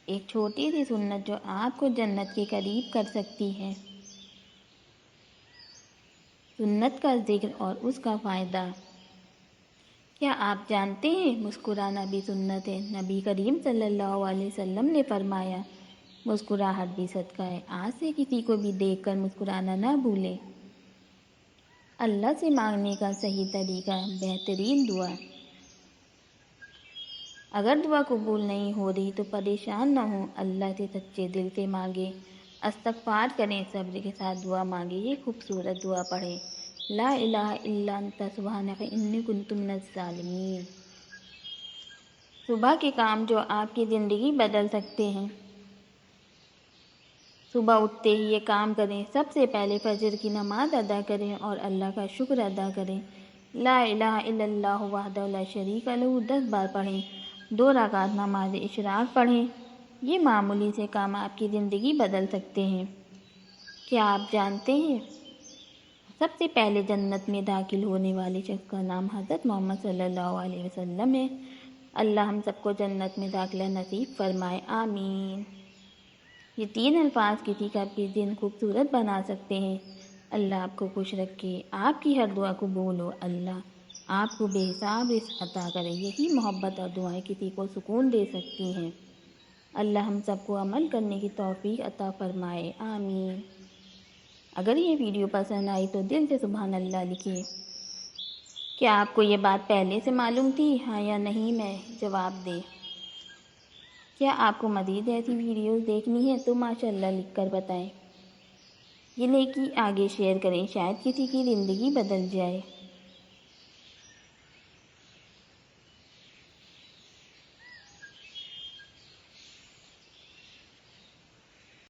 ایک چھوٹی سی سنت جو آپ کو جنت کے قریب کر سکتی ہے۔ سنت کا ذکر اور اس کا فائدہ۔ کیا آپ جانتے ہیں مسکرانا بھی سنت ہے؟ نبی کریم صلی اللہ علیہ وسلم نے فرمایا، مسکراہٹ بھی صدقہ ہے۔ آج سے کسی کو بھی دیکھ کر مسکرانا نہ بھولیں۔ اللہ سے مانگنے کا صحیح طریقہ، بہترین دعا۔ اگر دعا قبول نہیں ہو رہی تو پریشان نہ ہوں، اللہ سے سچے دل سے مانگیں، استغفار کریں، صبر کے ساتھ دعا مانگیں۔ یہ خوبصورت دعا پڑھیں، لا الہ الا انت سبحانک انی کنت من الظالمین۔ صبح کے کام جو آپ کی زندگی بدل سکتے ہیں۔ صبح اٹھتے ہی یہ کام کریں۔ سب سے پہلے فجر کی نماز ادا کریں اور اللہ کا شکر ادا کریں۔ لا الہ الا اللہ وحدہ لا شریک لہ 10 بار پڑھیں۔ 2 رکعت نماز اشراق پڑھیں۔ یہ معمولی سے کام آپ کی زندگی بدل سکتے ہیں۔ کیا آپ جانتے ہیں سب سے پہلے جنت میں داخل ہونے والے شخص کا نام حضرت محمد صلی اللہ علیہ وسلم ہے؟ اللہ ہم سب کو جنت میں داخلہ نصیب فرمائے، آمین۔ یہ 3 الفاظ کسی کا بھی دن خوبصورت بنا سکتے ہیں۔ اللہ آپ کو خوش رکھے، آپ کی ہر دعا قبول ہو، اللہ آپ کو بے حساب رزق عطا کرے۔ یہی محبت اور دعائیں کسی کو سکون دے سکتی ہیں۔ اللہ ہم سب کو عمل کرنے کی توفیق عطا فرمائے، آمین۔ اگر یہ ویڈیو پسند آئی تو دل سے سبحان اللہ لکھیے۔ کیا آپ کو یہ بات پہلے سے معلوم تھی؟ ہاں یا نہیں میں جواب دیں۔ کیا آپ کو مزید ایسی ویڈیوز دیکھنی ہے تو ماشاءاللہ لکھ کر بتائیں۔ یہ نیکی آگے شیئر کریں، شاید کسی کی زندگی بدل جائے۔